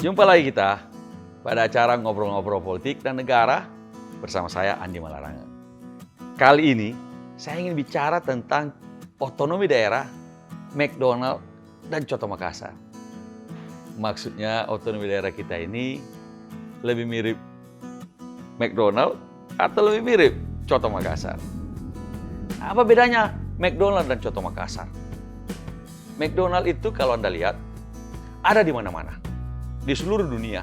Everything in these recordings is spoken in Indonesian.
Jumpa lagi kita pada acara Ngobrol-Ngobrol Politik dan Negara bersama saya Andi Malarange. Kali ini saya ingin bicara tentang otonomi daerah, McDonald dan Coto Makassar. Maksudnya otonomi daerah kita ini lebih mirip McDonald atau lebih mirip Coto Makassar. Apa bedanya McDonald dan Coto Makassar? McDonald itu kalau Anda lihat ada di mana-mana, di seluruh dunia.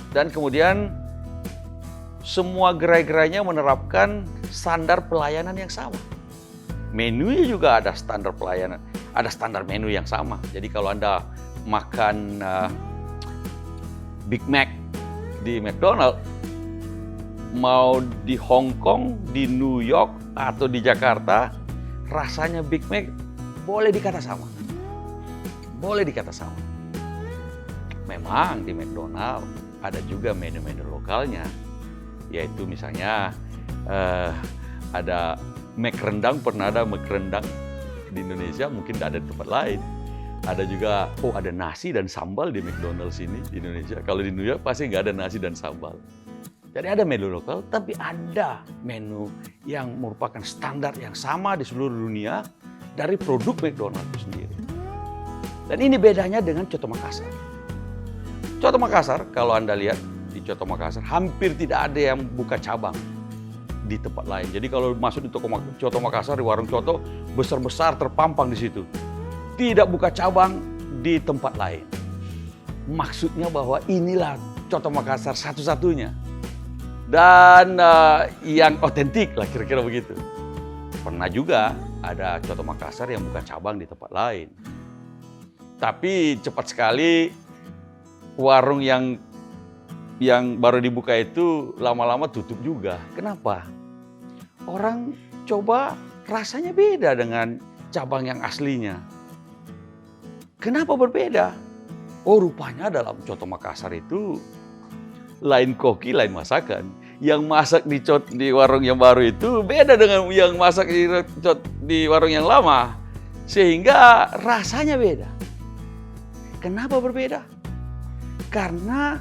Dan kemudian semua gerai-gerainya menerapkan standar pelayanan yang sama. Menunya juga ada standar pelayanan, ada standar menu yang sama. Jadi kalau Anda makan Big Mac di McDonald, mau di Hong Kong, di New York, atau di Jakarta, rasanya Big Mac boleh dikata sama. Boleh dikata sama. Memang di McDonald ada juga menu-menu lokalnya, yaitu misalnya ada McRendang, pernah ada McRendang di Indonesia, mungkin tidak ada di tempat lain. Ada juga, ada nasi dan sambal di McDonald sini di Indonesia. Kalau di New York pasti nggak ada nasi dan sambal. Jadi ada menu lokal, tapi ada menu yang merupakan standar yang sama di seluruh dunia dari produk McDonald itu sendiri. Dan ini bedanya dengan Coto Makassar. Coto Makassar, kalau Anda lihat di Coto Makassar, hampir tidak ada yang buka cabang di tempat lain. Jadi kalau masuk di Coto Makassar, di warung Coto, besar-besar terpampang di situ. Tidak buka cabang di tempat lain. Maksudnya bahwa inilah Coto Makassar satu-satunya. Dan yang otentik lah, kira-kira begitu. Pernah juga ada Coto Makassar yang buka cabang di tempat lain. Tapi cepat sekali warung yang baru dibuka itu lama-lama tutup juga. Kenapa? Orang coba rasanya beda dengan cabang yang aslinya. Kenapa berbeda? Oh, rupanya dalam Coto Makassar itu lain koki, lain masakan. Yang masak di warung yang baru itu beda dengan yang masak di warung yang lama. Sehingga rasanya beda. Kenapa berbeda? Karena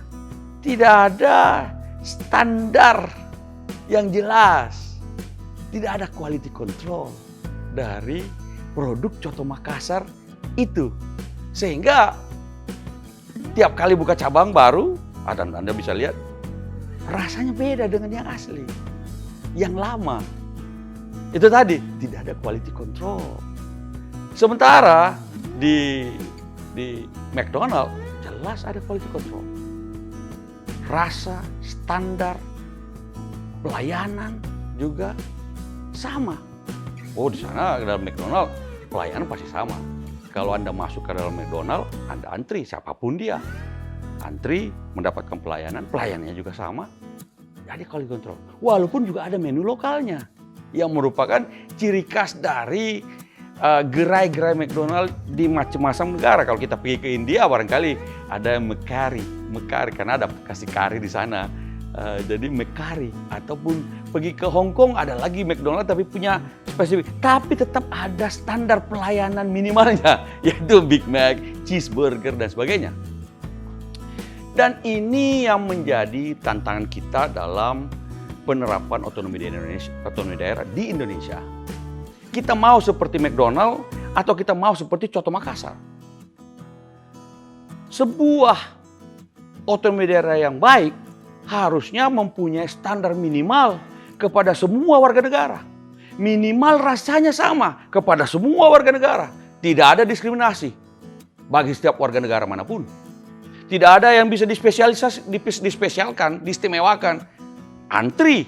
tidak ada standar yang jelas. Tidak ada quality control dari produk Coto Makassar itu. Sehingga tiap kali buka cabang baru, Anda bisa lihat, rasanya beda dengan yang asli. Yang lama. Itu tadi, tidak ada quality control. Sementara di McDonald, jelas ada quality control. Rasa, standar, pelayanan juga sama. Oh, di sana dalam McDonald, pelayanan pasti sama. Kalau Anda masuk ke dalam McDonald, Anda antri, siapapun dia. Antri, mendapatkan pelayanan, pelayanannya juga sama. Jadi quality control. Walaupun juga ada menu lokalnya, yang merupakan ciri khas dari gerai-gerai McDonald di macam-macam negara. Kalau kita pergi ke India, barangkali ada McCarry, karena ada kasih kari di sana. Jadi McCarry. Ataupun pergi ke Hong Kong, ada lagi McDonald tapi punya spesifik. Tapi tetap ada standar pelayanan minimalnya, yaitu Big Mac, cheeseburger, dan sebagainya. Dan ini yang menjadi tantangan kita dalam penerapan otonomi daerah di Indonesia. Kita mau seperti McDonald atau kita mau seperti Coto Makassar. Sebuah otonomi daerah yang baik harusnya mempunyai standar minimal kepada semua warga negara. Minimal rasanya sama kepada semua warga negara. Tidak ada diskriminasi bagi setiap warga negara manapun. Tidak ada yang bisa dispesialkan, diistimewakan. Antri.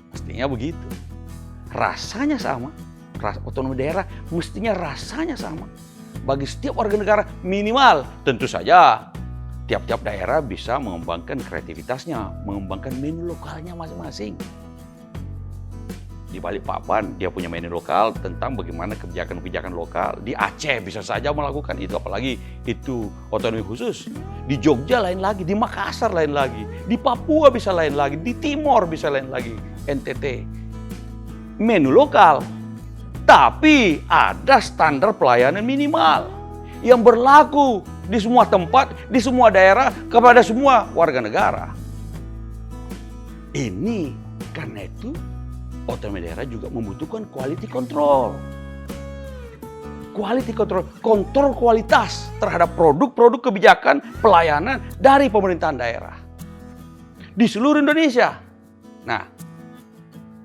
Pastinya begitu. Rasanya sama. Otonomi daerah mestinya rasanya sama bagi setiap warga negara minimal. Tentu saja tiap-tiap daerah bisa mengembangkan kreativitasnya, mengembangkan menu lokalnya masing-masing. Di Balikpapan dia punya menu lokal tentang bagaimana kebijakan-kebijakan lokal. Di Aceh bisa saja melakukan itu, apalagi itu otonomi khusus. Di Jogja lain lagi, di Makassar lain lagi, di Papua bisa lain lagi, di Timor bisa lain lagi, NTT. Menu lokal. Tapi ada standar pelayanan minimal yang berlaku di semua tempat, di semua daerah, kepada semua warga negara. Ini karena itu otonomi daerah juga membutuhkan quality control. Quality control, kontrol kualitas terhadap produk-produk kebijakan pelayanan dari pemerintahan daerah di seluruh Indonesia. Nah,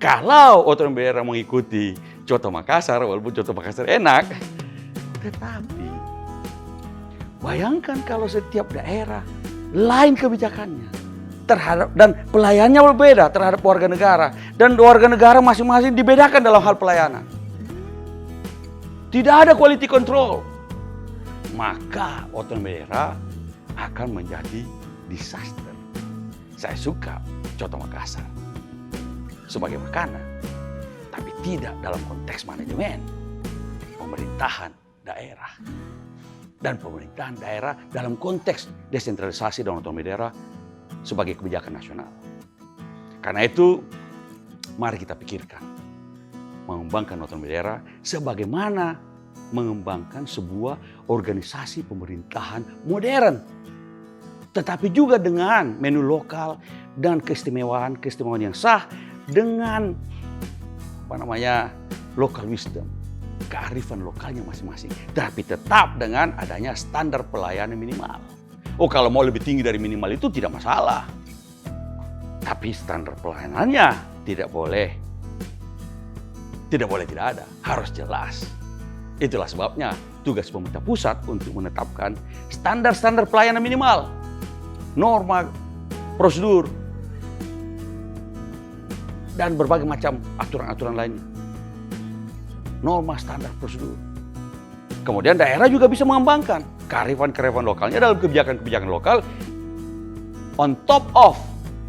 kalau otonomi daerah mengikuti Coto Makassar, walaupun Coto Makassar enak, tetapi bayangkan kalau setiap daerah lain kebijakannya terhadap dan pelayanannya berbeda terhadap warga negara, dan warga negara masing-masing dibedakan dalam hal pelayanan. Tidak ada quality control, maka otonomi daerah akan menjadi disaster. Saya suka Coto Makassar sebagai makanan, tapi tidak dalam konteks manajemen pemerintahan daerah. Dan pemerintahan daerah dalam konteks desentralisasi dan otonomi daerah sebagai kebijakan nasional. Karena itu, mari kita pikirkan mengembangkan otonomi daerah sebagaimana mengembangkan sebuah organisasi pemerintahan modern, tetapi juga dengan menu lokal dan keistimewaan yang sah dengan local wisdom, kearifan lokalnya masing-masing, tapi tetap dengan adanya standar pelayanan minimal. Oh, kalau mau lebih tinggi dari minimal itu tidak masalah, tapi standar pelayanannya tidak boleh tidak ada, harus jelas. Itulah sebabnya tugas pemerintah pusat untuk menetapkan standar-standar pelayanan minimal, norma, prosedur, dan berbagai macam aturan-aturan lainnya. Norma, standar, prosedur. Kemudian daerah juga bisa mengembangkan kearifan lokalnya dalam kebijakan-kebijakan lokal on top of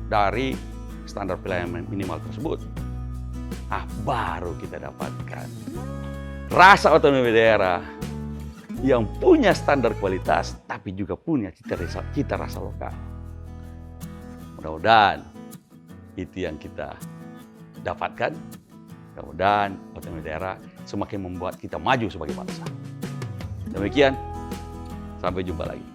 dari standar pelayanan minimal tersebut. Baru kita dapatkan rasa otonomi daerah yang punya standar kualitas tapi juga punya cita rasa lokal. Mudah-mudahan itu yang kita dapatkan. Mudah-mudahan otonomi daerah semakin membuat kita maju sebagai bangsa. Demikian, sampai jumpa lagi.